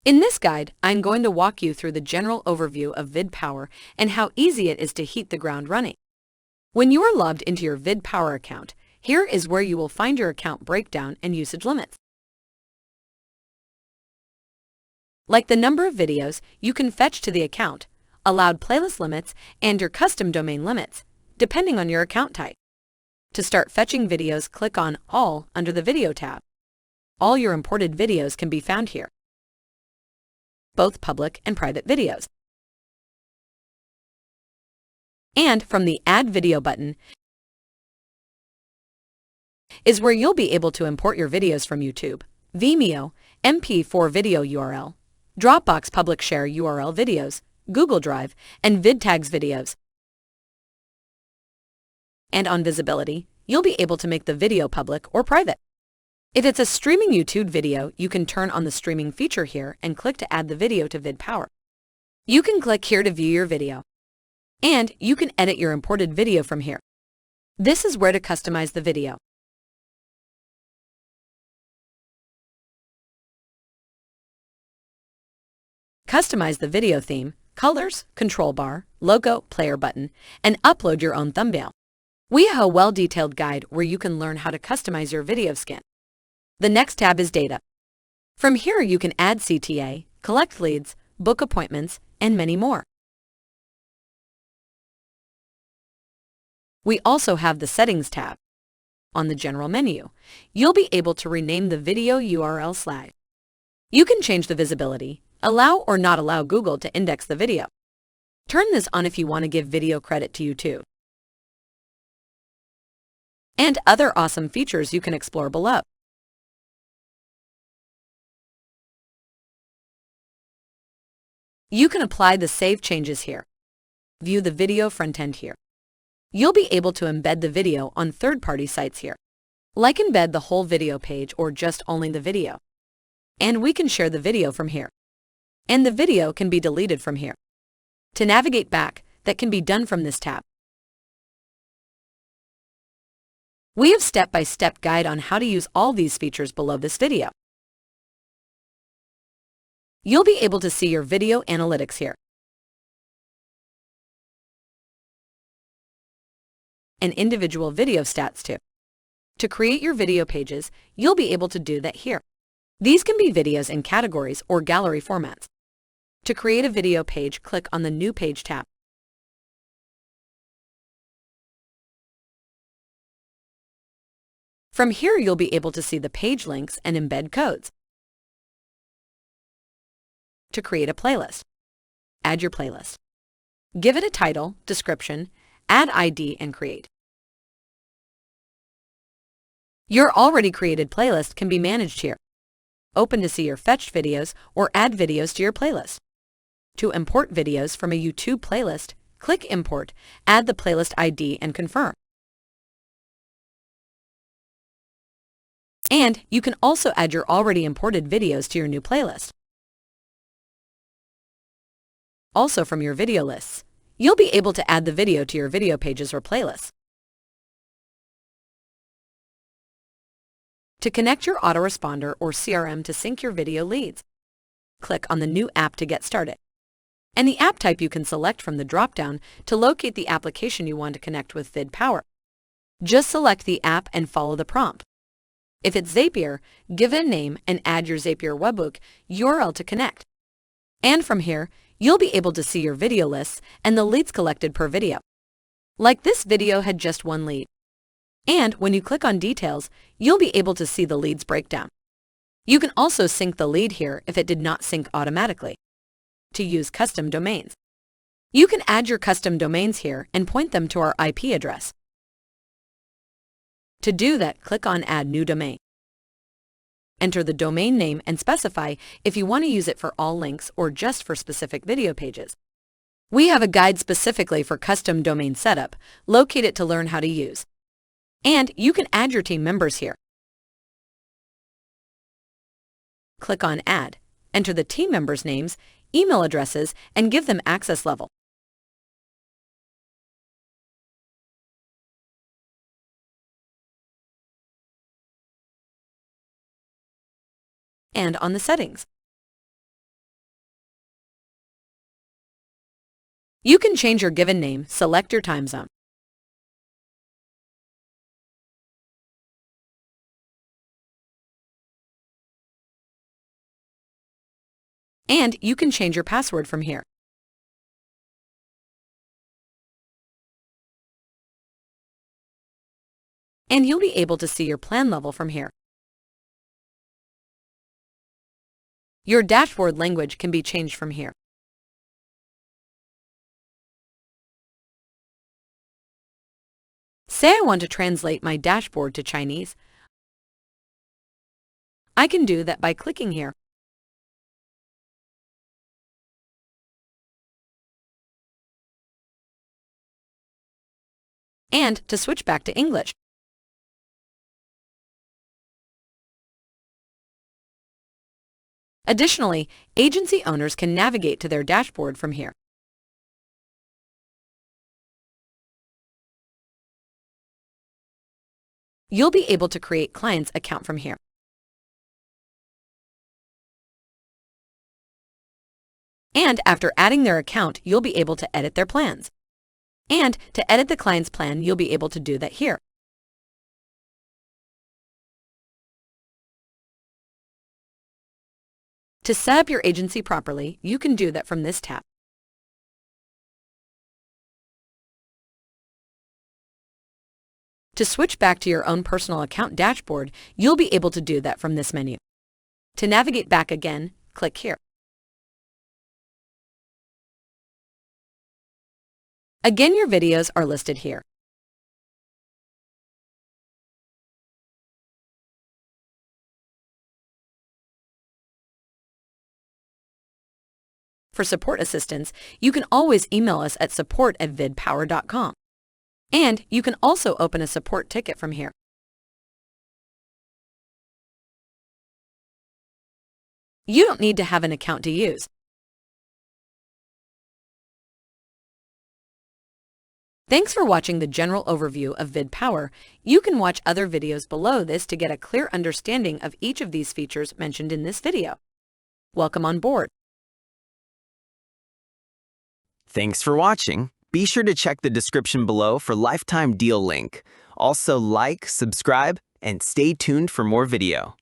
In this guide, I'm going to walk you through the general overview of VidPowr and how easy it is to hit the ground running. When you are logged into your VidPowr account, here is where you will find your account breakdown and usage limits. Like the number of videos you can fetch to the account, allowed playlist limits, and your custom domain limits, depending on your account type. To start fetching videos, click on All under the Video tab. All your imported videos can be found here, both public and private videos. And from the Add Video button is where you'll be able to import your videos from YouTube, Vimeo, MP4 video URL, Dropbox public share URL videos, Google Drive, and VidTags videos. And on visibility, you'll be able to make the video public or private. If it's a streaming YouTube video, you can turn on the streaming feature here and click to add the video to VidPowr. You can click here to view your video. And you can edit your imported video from here. This is where to customize the video. Customize the video theme, colors, control bar, logo, player button, and upload your own thumbnail. We have a well-detailed guide where you can learn how to customize your video skin. The next tab is Data. From here you can add CTA, collect leads, book appointments, and many more. We also have the Settings tab. On the General menu, you'll be able to rename the video URL slide. You can change the visibility, allow or not allow Google to index the video. Turn this on if you want to give video credit to YouTube. And other awesome features you can explore below. You can apply the save changes here. View the video front end here. You'll be able to embed the video on third-party sites here. Like embed the whole video page or just only the video. And we can share the video from here. And the video can be deleted from here. To navigate back, that can be done from this tab. We have step-by-step guide on how to use all these features below this video. You'll be able to see your video analytics here. And individual video stats too. To create your video pages, you'll be able to do that here. These can be videos in categories or gallery formats. To create a video page, click on the New Page tab. From here, you'll be able to see the page links and embed codes. To create a playlist, add your playlist. Give it a title, description, add ID, and create. Your already created playlist can be managed here. Open to see your fetched videos or add videos to your playlist. To import videos from a YouTube playlist, click Import, add the playlist ID, and confirm. And you can also add your already imported videos to your new playlist. Also from your video lists, you'll be able to add the video to your video pages or playlists. To connect your autoresponder or CRM to sync your video leads, click on the New App to get started. And the app type you can select from the drop-down to locate the application you want to connect with VidPowr. Just select the app and follow the prompt. If it's Zapier, give it a name and add your Zapier webhook URL to connect. And from here, you'll be able to see your video lists and the leads collected per video. Like this video had just one lead. And when you click on Details, you'll be able to see the leads breakdown. You can also sync the lead here if it did not sync automatically. To use custom domains, you can add your custom domains here and point them to our IP address. To do that, click on Add New Domain. Enter the domain name and specify if you want to use it for all links or just for specific video pages. We have a guide specifically for custom domain setup. Locate it to learn how to use. And you can add your team members here. Click on Add. Enter the team members' names, email addresses, and give them access level. And on the settings, You can change your given name, select your time zone. And you can change your password from here. And you'll be able to see your plan level from here. Your dashboard language can be changed from here. Say I want to translate my dashboard to Chinese. I can do that by clicking here. And to switch back to English. Additionally, agency owners can navigate to their dashboard from here. You'll be able to create clients' account from here. And after adding their account, you'll be able to edit their plans. And to edit the client's plan, you'll be able to do that here. To set up your agency properly, you can do that from this tab. To switch back to your own personal account dashboard, you'll be able to do that from this menu. To navigate back again, click here. Again, your videos are listed here. For support assistance, you can always email us at support@vidpowr.com. And you can also open a support ticket from here. You don't need to have an account to use. Thanks for watching the general overview of VidPowr. You can watch other videos below this to get a clear understanding of each of these features mentioned in this video. Welcome on board. Thanks for watching. Be sure to check the description below for Lifetime Deal link. Also like, subscribe, and stay tuned for more video.